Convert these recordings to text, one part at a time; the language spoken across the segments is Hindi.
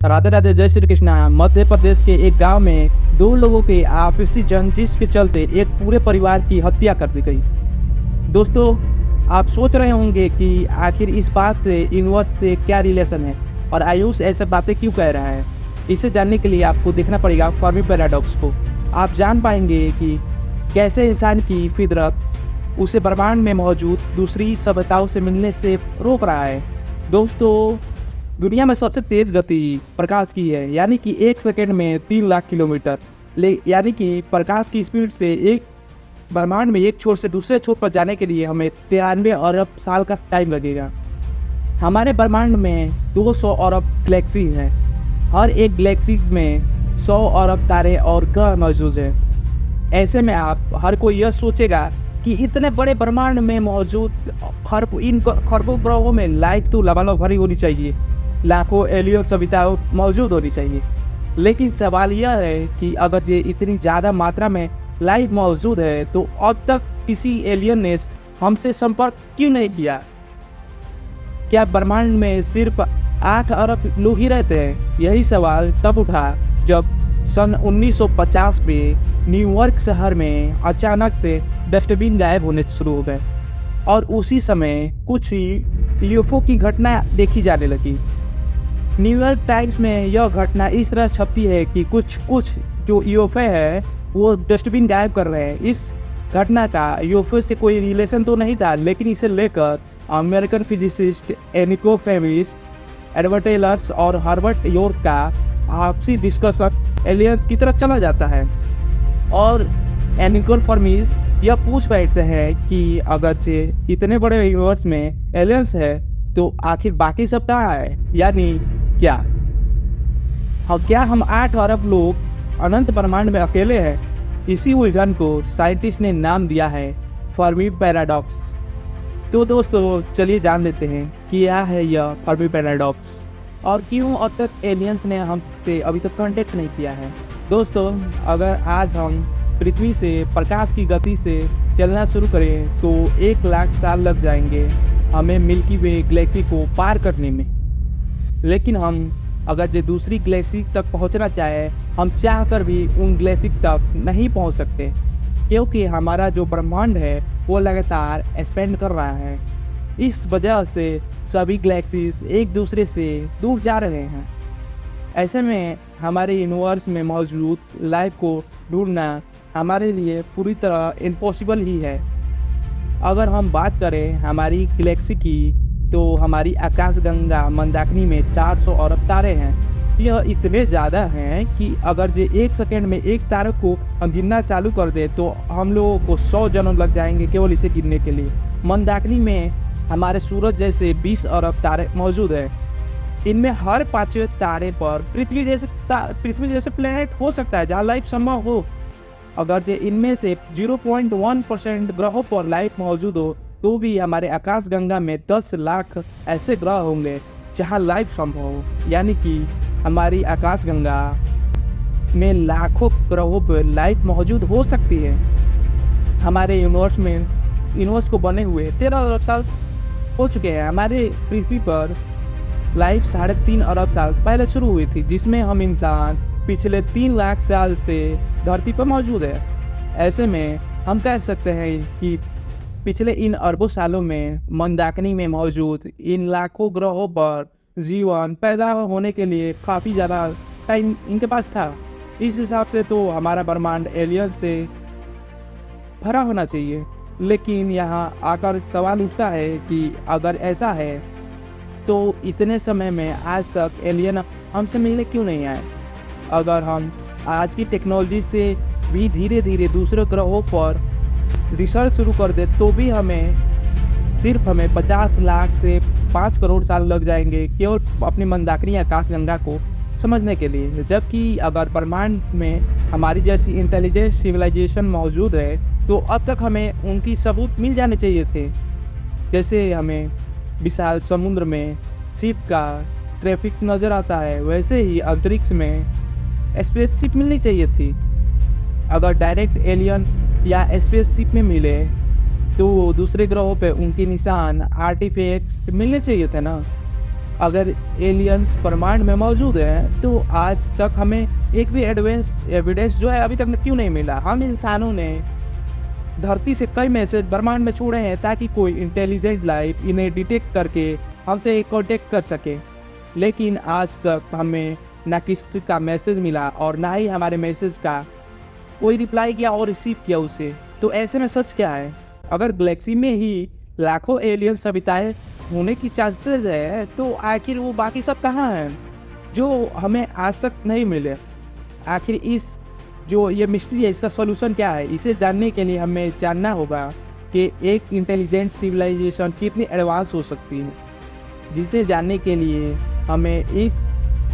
राधे राधे, जय श्री कृष्णा। मध्य प्रदेश के एक गांव में दो लोगों की आपसी जंजिश के चलते एक पूरे परिवार की हत्या कर दी गई। दोस्तों, आप सोच रहे होंगे कि आखिर इस बात से यूनिवर्स से क्या रिलेशन है और आयुष ऐसे बातें क्यों कह रहा है। इसे जानने के लिए आपको देखना पड़ेगा फर्मी पैराडॉक्स को। आप जान पाएंगे कि कैसे इंसान की फितरत उसे ब्रह्मांड में मौजूद दूसरी सभ्यताओं से मिलने से रोक रहा है। दोस्तों, दुनिया में सबसे तेज गति प्रकाश की है, यानी कि 1 सेकंड में 3 लाख किलोमीटर। यानी कि प्रकाश की स्पीड से एक ब्रह्मांड में एक छोर से दूसरे छोर पर जाने के लिए हमें 93 अरब साल का टाइम लगेगा। हमारे ब्रह्मांड में 200 अरब गैलेक्सी हैं। हर एक गैलेक्सी में 100 अरब तारे और ग्रह मौजूद हैं। ऐसे में आप हर कोई यह सोचेगा कि इतने बड़े ब्रह्मांड में मौजूद इन खरबों ग्रहों में लाइफ तो लबालब भरी होनी चाहिए, लाखों एलियन सभ्यताएं मौजूद होनी चाहिए। लेकिन सवाल यह है कि अगर ये इतनी ज़्यादा मात्रा में लाइफ मौजूद है तो अब तक किसी एलियन ने हमसे संपर्क क्यों नहीं किया? क्या ब्रह्मांड में सिर्फ 8 अरब लोग ही रहते हैं? यही सवाल तब उठा जब सन 1950 में न्यूयॉर्क शहर में अचानक से डस्टबिन गायब होने शुरू हो गए और उसी समय कुछ ही यूएफओ की घटना देखी जाने लगी। न्यूयॉर्क टाइम्स में यह घटना इस तरह छपती है कि कुछ जो यूएफओ है वो डस्टबिन गायब कर रहे हैं। इस घटना का यूएफओ से कोई रिलेशन तो नहीं था, लेकिन इसे लेकर अमेरिकन फिजिसिस्ट एनिको फेमिस, एडवर्ड टेलर्स और हार्वर्ड यॉर्क का आपसी डिस्कशन एलियन की तरफ चला जाता है और एनिको फेमिस यह पूछ बैठते हैं कि अगर से इतने बड़े यूनिवर्स में एलियंस है तो आखिर बाकी सब कहाँ है? यानी क्या हम 8 अरब लोग अनंत ब्रह्मांड में अकेले हैं? इसी उलझन को साइंटिस्ट ने नाम दिया है फर्मी पैराडॉक्स। तो दोस्तों, चलिए जान लेते हैं कि क्या है यह फर्मी पैराडॉक्स और क्यों अब तक एलियंस ने हमसे अभी तक कांटेक्ट नहीं किया है। दोस्तों, अगर आज हम पृथ्वी से प्रकाश की गति से चलना शुरू करें तो 1 लाख साल लग जाएंगे हमें मिल्की वे गैलेक्सी को पार करने में। लेकिन हम अगर जो दूसरी गैलेक्सी तक पहुंचना चाहे, हम चाहकर भी उन गैलेक्सी तक नहीं पहुंच सकते, क्योंकि हमारा जो ब्रह्मांड है वो लगातार एक्सपेंड कर रहा है। इस वजह से सभी गैलेक्सीज एक दूसरे से दूर जा रहे हैं। ऐसे में हमारे यूनिवर्स में मौजूद लाइफ को ढूंढना हमारे लिए पूरी तरह इम्पॉसिबल ही है। अगर हम बात करें हमारी गैलेक्सी की, तो हमारी आकाशगंगा मंदाकिनी में 400 अरब तारे हैं। यह इतने ज़्यादा हैं कि अगर ये 1 सेकेंड में एक तारे को हम गिनना चालू कर दे तो हम लोगों को 100 जन्म लग जाएंगे केवल इसे गिनने के लिए। मंदाकिनी में हमारे सूरज जैसे 20 अरब तारे मौजूद हैं। इनमें हर 5वें तारे पर पृथ्वी जैसे प्लेनेट हो सकता है जहाँ लाइफ संभव हो। अगर जे इनमें से 0.1% ग्रहों पर लाइफ मौजूद हो तो भी हमारे आकाशगंगा में 10 लाख ऐसे ग्रह होंगे जहां लाइफ संभव हो। यानी कि हमारी आकाशगंगा में लाखों ग्रहों पर लाइफ मौजूद हो सकती है। हमारे यूनिवर्स को बने हुए 13 अरब साल हो चुके हैं। हमारे पृथ्वी पर लाइफ 3.5 अरब साल पहले शुरू हुई थी, जिसमें हम इंसान पिछले 3 लाख साल से धरती पर मौजूद है। ऐसे में हम कह सकते हैं कि पिछले इन अरबों सालों में मंदाकिनी में मौजूद इन लाखों ग्रहों पर जीवन पैदा होने के लिए काफ़ी ज़्यादा टाइम इनके पास था। इस हिसाब से तो हमारा ब्रह्मांड एलियन से भरा होना चाहिए। लेकिन यहाँ आकर सवाल उठता है कि अगर ऐसा है तो इतने समय में आज तक एलियन हमसे मिलने क्यों नहीं आए? अगर हम आज की टेक्नोलॉजी से भी धीरे धीरे दूसरे ग्रहों पर रिसर्च शुरू कर दे तो भी हमें 50 लाख से 5 करोड़ साल लग जाएंगे केवल अपनी मंदाकिनी आकाशगंगा को समझने के लिए। जबकि अगर ब्रह्मांड में हमारी जैसी इंटेलिजेंट सिविलाइजेशन मौजूद है तो अब तक हमें उनकी सबूत मिल जाने चाहिए थे। जैसे हमें विशाल समुद्र में शिप का ट्रैफिक नज़र आता है, वैसे ही अंतरिक्ष में स्पेसशिप मिलनी चाहिए थी। अगर डायरेक्ट एलियन या स्पेसशिप में मिले तो दूसरे ग्रहों पे उनके निशान आर्टिफैक्ट्स मिलने चाहिए थे ना। अगर एलियंस ब्रह्मांड में मौजूद हैं तो आज तक हमें एक भी एविडेंस जो है अभी तक क्यों नहीं मिला। हम इंसानों ने धरती से कई मैसेज ब्रह्मांड में छोड़े हैं ताकि कोई इंटेलिजेंट लाइफ इन्हें डिटेक्ट करके हमसे कांटेक्ट कर सके, लेकिन आज तक हमें ना किसी का मैसेज मिला और ना ही हमारे मैसेज का कोई रिप्लाई किया और रिसीव किया उसे। तो ऐसे में सच क्या है? अगर गैलेक्सी में ही लाखों एलियन सभ्यताएं होने की चांसेस है तो आखिर वो बाकी सब कहाँ हैं जो हमें आज तक नहीं मिले? आखिर इस जो ये मिस्ट्री है इसका सॉल्यूशन क्या है? इसे जानने के लिए हमें जानना होगा कि एक इंटेलिजेंट सिविलाइजेशन कितनी एडवांस हो सकती है, जिसे जानने के लिए हमें इस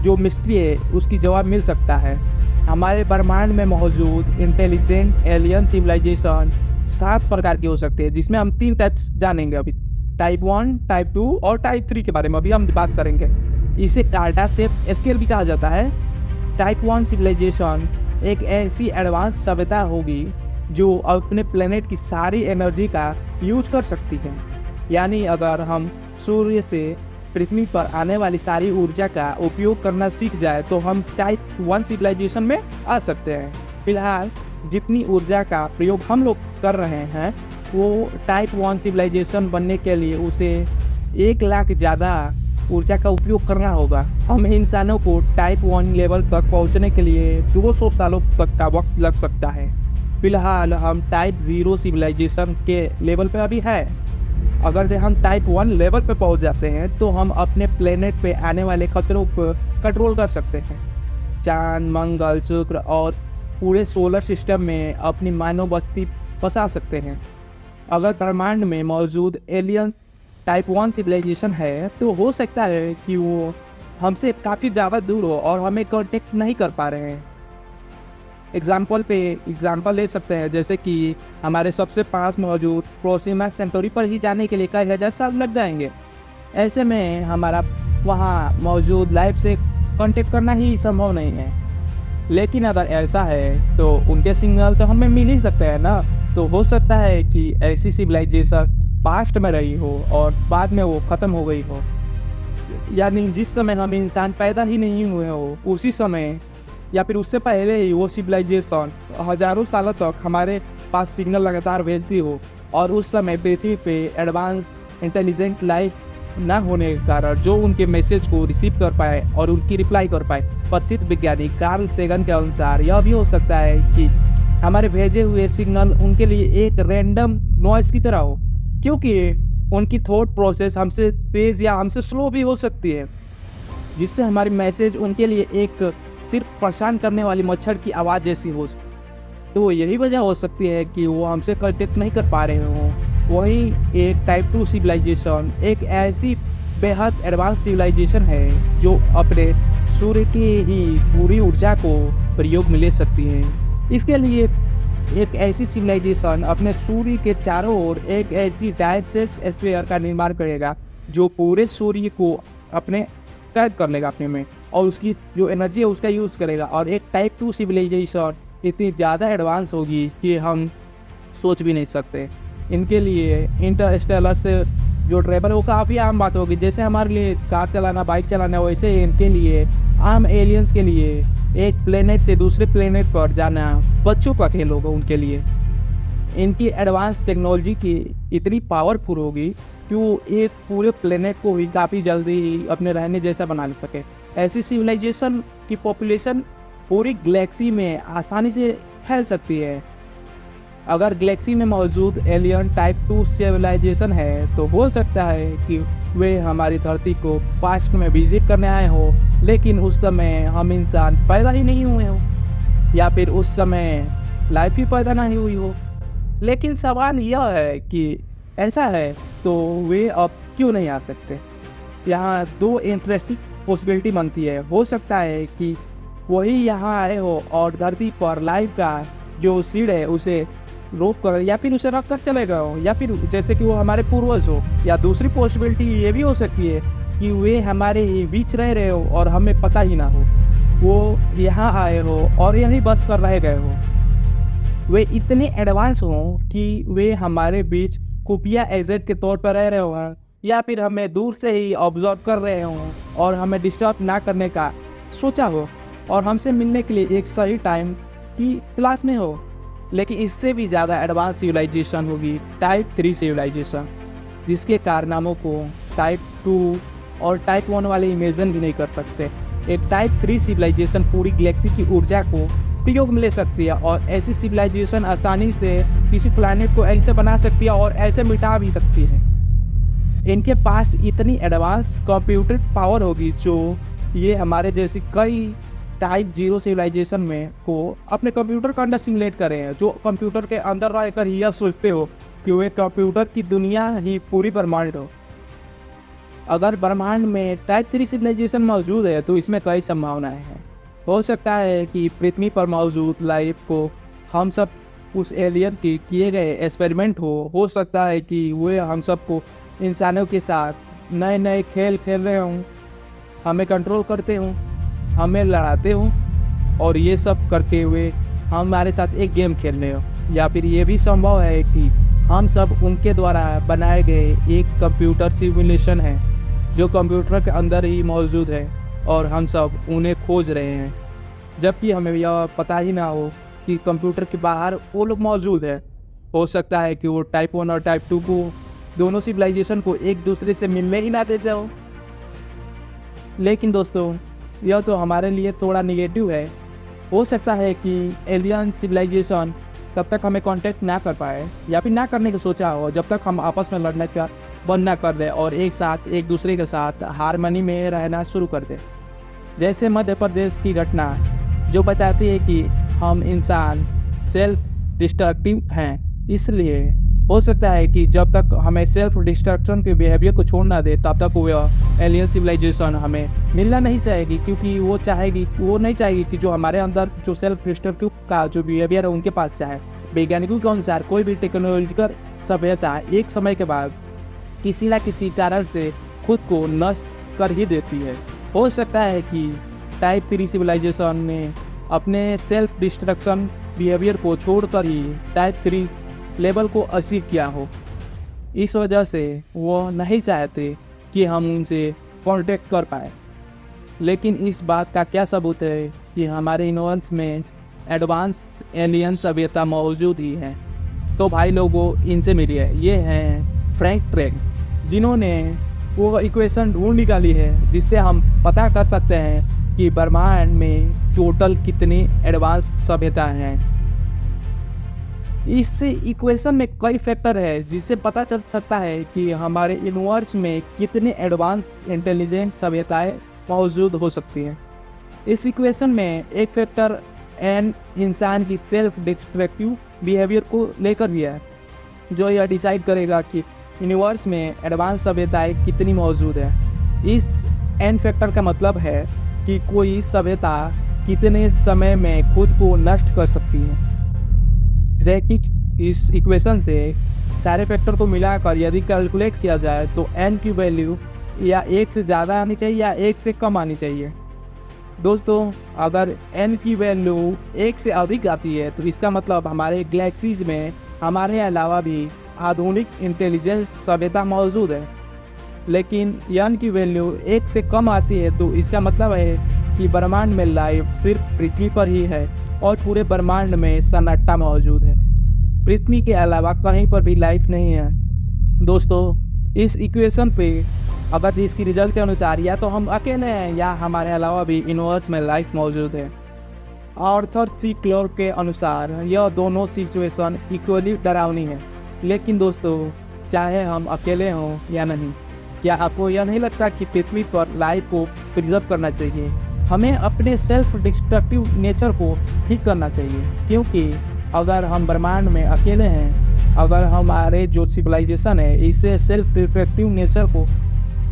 जो मिस्ट्री है उसकी जवाब मिल सकता है। हमारे ब्रह्मांड में मौजूद इंटेलिजेंट एलियन सिविलाइजेशन 7 प्रकार के हो सकते हैं, जिसमें हम 3 टाइप्स जानेंगे अभी। टाइप 1, टाइप 2 और टाइप 3 के बारे में अभी हम बात करेंगे। इसे कार्टा शेप स्केल भी कहा जाता है। टाइप 1 सिविलाइजेशन एक ऐसी एडवांस सभ्यता होगी जो अपने प्लेनेट की सारी एनर्जी का यूज़ कर सकती है। यानी अगर हम सूर्य से पृथ्वी पर आने वाली सारी ऊर्जा का उपयोग करना सीख जाए तो हम टाइप 1 सिविलाइजेशन में आ सकते हैं। फिलहाल जितनी ऊर्जा का प्रयोग हम लोग कर रहे हैं वो टाइप 1 सिविलाइजेशन बनने के लिए उसे 1 लाख ज़्यादा ऊर्जा का उपयोग करना होगा। हम इंसानों को टाइप 1 लेवल तक पहुंचने के लिए 200 सालों तक का वक्त लग सकता है। फिलहाल हम टाइप 0 सिविलाइजेशन के लेवल पे अभी है। अगर हम टाइप 1 लेवल पे पहुंच जाते हैं तो हम अपने प्लेनेट पे आने वाले खतरों को कंट्रोल कर सकते हैं। चांद, मंगल, शुक्र और पूरे सोलर सिस्टम में अपनी मानव बस्ती बसा सकते हैं। अगर ब्रह्मांड में मौजूद एलियन टाइप 1 सिविलाइजेशन है तो हो सकता है कि वो हमसे काफ़ी ज़्यादा दूर हो और हमें कांटेक्ट नहीं कर पा रहे हैं। एग्जाम्पल ले सकते हैं, जैसे कि हमारे सबसे पास मौजूद प्रोक्सिमा सेंटोरी पर ही जाने के लिए कई हज़ार साल लग जाएंगे। ऐसे में हमारा वहाँ मौजूद लाइफ से कांटेक्ट करना ही संभव नहीं है। लेकिन अगर ऐसा है तो उनके सिग्नल तो हमें मिल ही सकते हैं ना। तो हो सकता है कि ऐसी सिविलाइजेशन पास्ट में रही हो और बाद में वो ख़त्म हो गई हो, यानी जिस समय हम इंसान पैदा ही नहीं हुए हो उसी समय या फिर उससे पहले ही वो सिविलाइजेशन हज़ारों सालों तक हमारे पास सिग्नल लगातार भेजती हो और उस समय पृथ्वी पे एडवांस इंटेलिजेंट लाइफ ना होने के कारण जो उनके मैसेज को रिसीव कर पाए और उनकी रिप्लाई कर पाए। प्रसिद्ध वैज्ञानिक कार्ल सेगन के अनुसार यह भी हो सकता है कि हमारे भेजे हुए सिग्नल उनके लिए एक रैंडम नॉइस की तरह हो, क्योंकि उनकी थॉट प्रोसेस हमसे तेज़ या हमसे स्लो भी हो सकती है, जिससे हमारी मैसेज उनके लिए एक सिर्फ परेशान करने वाली मच्छर की आवाज़ जैसी हो। तो यही वजह हो सकती है कि वो हमसे कांटेक्ट नहीं कर पा रहे हों। वहीं एक टाइप 2 सिविलाइजेशन एक ऐसी बेहद एडवांस सिविलाइजेशन है जो अपने सूर्य की ही पूरी ऊर्जा को प्रयोग में ले सकती है। इसके लिए एक ऐसी सिविलाइजेशन अपने सूर्य के चारों ओर एक ऐसी डायसेस स्फीयर का निर्माण करेगा जो पूरे सूर्य को अपने कैद कर लेगा अपने में और उसकी जो एनर्जी है उसका यूज़ करेगा। और एक टाइप 2 सिविलाइजेशन इतनी ज़्यादा एडवांस होगी कि हम सोच भी नहीं सकते। इनके लिए इंटरस्टेलर से जो ट्रैवल वो काफ़ी आम बात होगी। जैसे हमारे लिए कार चलाना, बाइक चलाना, वैसे इनके लिए आम एलियंस के लिए एक प्लेनेट से दूसरे प्लेनेट पर जाना बच्चों का खेल होगा उनके लिए। इनकी एडवांस टेक्नोलॉजी की इतनी पावरफुल होगी कि वो एक पूरे प्लेनेट को भी काफ़ी जल्दी अपने रहने जैसा बना सके। ऐसी सिविलाइजेशन की पॉपुलेशन पूरी गैलेक्सी में आसानी से फैल सकती है। अगर गैलेक्सी में मौजूद एलियन टाइप 2 सिविलाइजेशन है तो हो सकता है कि वे हमारी धरती को पास्ट में विजिट करने आए हो, लेकिन उस समय हम इंसान पैदा ही नहीं हुए हो या फिर उस समय लाइफ ही पैदा नहीं हुई हो। लेकिन सवाल यह है कि ऐसा है तो वे अब क्यों नहीं आ सकते? यहाँ 2 इंटरेस्टिंग पॉसिबिलिटी बनती है। हो सकता है कि वही यहाँ आए हो और धरती पर लाइफ का जो सीड है उसे रोक कर या फिर उसे रख कर चले गए हो, या फिर जैसे कि वो हमारे पूर्वज हो। या दूसरी पॉसिबिलिटी ये भी हो सकती है कि वे हमारे ही बीच रह रहे हो और हमें पता ही ना हो। वो यहाँ आए हो और यहीं बस कर रह गए हो। वे इतने एडवांस हों कि वे हमारे बीच खुफिया एजेंट के तौर पर रह रहे हो या फिर हमें दूर से ही ऑब्जर्व कर रहे हों और हमें डिस्टर्ब ना करने का सोचा हो और हमसे मिलने के लिए एक सही टाइम की तलाश में हो। लेकिन इससे भी ज़्यादा एडवांस सिविलाइजेशन होगी टाइप 3 सिविलाइजेशन, जिसके कारनामों को टाइप 2 और टाइप 1 वाले इमेजिन भी नहीं कर सकते। एक टाइप 3 सिविलाइजेशन पूरी गैलेक्सी की ऊर्जा को प्रयोग में ले सकती है और ऐसी सिविलाइजेशन आसानी से किसी प्लैनेट को ऐसे बना सकती है और ऐसे मिटा भी सकती है। इनके पास इतनी एडवांस कंप्यूटर पावर होगी जो ये हमारे जैसी कई टाइप 0 सिविलाइजेशन में को अपने कंप्यूटर का अंदर सिमुलेट करें हैं, जो कंप्यूटर के अंदर रहकर यह सोचते हो कि वे कंप्यूटर की दुनिया ही पूरी ब्रह्मांड हो। अगर ब्रह्मांड में टाइप 3 सिविलाइजेशन मौजूद है तो इसमें कई संभावनाएं हैं। हो सकता है कि पृथ्वी पर मौजूद लाइफ को हम सब उस एलियन के किए गए एक्सपेरिमेंट हो सकता है कि वे हम सबको इंसानों के साथ नए नए खेल खेल रहे हों, हमें कंट्रोल करते हों, हमें लड़ाते हों और ये सब करके वे हमारे साथ एक गेम खेल रहे हो। या फिर ये भी संभव है कि हम सब उनके द्वारा बनाए गए एक कंप्यूटर सिमुलेशन है जो कंप्यूटर के अंदर ही मौजूद है और हम सब उन्हें खोज रहे हैं, जबकि हमें यह पता ही ना हो कि कंप्यूटर के बाहर वो लोग मौजूद है। हो सकता है कि वो टाइप 1 और टाइप 2 को दोनों सिविलाइजेशन को एक दूसरे से मिलने ही ना दे जाओ। लेकिन दोस्तों यह तो हमारे लिए थोड़ा निगेटिव है। हो सकता है कि एलियन सिविलाइजेशन तब तक हमें कांटेक्ट ना कर पाए या फिर ना करने का सोचा हो जब तक हम आपस में लड़ने का बंद ना कर दें और एक साथ एक दूसरे के साथ हारमनी में रहना शुरू कर दें। जैसे मध्य प्रदेश की घटना जो बताती है कि हम इंसान सेल्फ डिस्ट्रक्टिव हैं, इसलिए हो सकता है कि जब तक हमें सेल्फ डिस्ट्रक्शन के बिहेवियर को छोड़ना दे तब तक वो एलियन सिविलाइजेशन हमें मिलना नहीं चाहेगी, क्योंकि वो नहीं चाहेगी कि जो हमारे अंदर जो सेल्फ डिस्ट्रक्टिव का जो बिहेवियर है उनके पास चाहे। वैज्ञानिकों के अनुसार कोई भी टेक्नोलॉजिकल सभ्यता एक समय के बाद किसी न किसी कारण से खुद को नष्ट कर ही देती है। हो सकता है कि टाइप 3 सिविलाइजेशन ने अपने सेल्फ डिस्ट्रक्शन बिहेवियर को छोड़कर ही टाइप 3 लेवल को अचीव किया हो। इस वजह से वो नहीं चाहते कि हम उनसे कांटेक्ट कर पाए। लेकिन इस बात का क्या सबूत है कि हमारे यूनिवर्स में एडवांस एलियन सभ्यता मौजूद ही है? तो भाई लोगों, इनसे मिलिए। ये हैं फ्रैंक ड्रेक, जिन्होंने वो इक्वेशन ढूंढ निकाली है जिससे हम पता कर सकते हैं कि ब्रह्मांड में टोटल कितनी एडवांस सभ्यता हैं। इस इक्वेशन में कई फैक्टर है जिससे पता चल सकता है कि हमारे यूनिवर्स में कितनी एडवांस इंटेलिजेंट सभ्यताएं मौजूद हो सकती हैं। इस इक्वेशन में एक फैक्टर एन इंसान की सेल्फ डिस्ट्रक्टिव बिहेवियर को लेकर भी है, जो यह डिसाइड करेगा कि यूनिवर्स में एडवांस सभ्यताएं कितनी मौजूद है। इस एन फैक्टर का मतलब है कि कोई सभ्यता कितने समय में खुद को नष्ट कर सकती है। ड्रेकिक इस इक्वेशन से सारे फैक्टर को मिलाकर यदि कैलकुलेट किया जाए तो एन की वैल्यू या 1 से ज़्यादा आनी चाहिए या 1 से कम आनी चाहिए। दोस्तों, अगर एन की वैल्यू 1 से अधिक आती है तो इसका मतलब हमारे गैलेक्सीज में हमारे अलावा भी आधुनिक इंटेलिजेंस सभ्यता मौजूद है। लेकिन एन की वैल्यू 1 से कम आती है तो इसका मतलब है कि ब्रह्मांड में लाइफ सिर्फ पृथ्वी पर ही है और पूरे ब्रह्मांड में सन्नाटा मौजूद है। पृथ्वी के अलावा कहीं पर भी लाइफ नहीं है। दोस्तों, इस इक्वेशन पे अगर इसकी रिजल्ट के अनुसार या तो हम अकेले हैं या हमारे अलावा भी यूनिवर्स में लाइफ मौजूद है। आर्थर सी क्लॉर्क के अनुसार यह दोनों सिचुएशन इक्वली डरावनी है। लेकिन दोस्तों, चाहे हम अकेले हों या नहीं, क्या आपको यह नहीं लगता कि पृथ्वी पर लाइफ को प्रिजर्व करना चाहिए? हमें अपने सेल्फ डिस्ट्रक्टिव नेचर को ठीक करना चाहिए, क्योंकि अगर हम ब्रह्मांड में अकेले हैं, अगर हमारे जो सिविलाइजेशन है इसे सेल्फ डिस्ट्रक्टिव नेचर को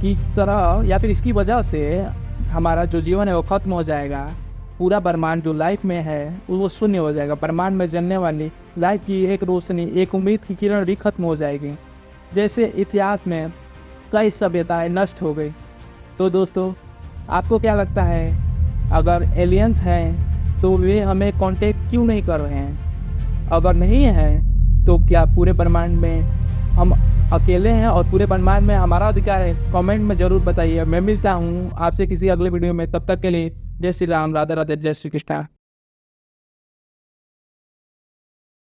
की तरह या फिर इसकी वजह से हमारा जो जीवन है वो ख़त्म हो जाएगा। पूरा ब्रह्मांड जो लाइफ में है वो शून्य हो जाएगा। ब्रह्मांड में जलने वाली लाइफ की एक रोशनी, एक उम्मीद की किरण भी खत्म हो जाएगी। जैसे इतिहास में कई सभ्यताएं नष्ट हो गई। तो दोस्तों, आपको क्या लगता है, अगर एलियंस हैं तो वे हमें कांटेक्ट क्यों नहीं कर रहे हैं? अगर नहीं हैं तो क्या पूरे ब्रह्मांड में हम अकेले हैं और पूरे ब्रह्मांड में हमारा अधिकार है? कमेंट में जरूर बताइए। मैं मिलता हूँ आपसे किसी अगले वीडियो में, तब तक के लिए जय श्री राम, राधे राधे, जय श्री कृष्णा।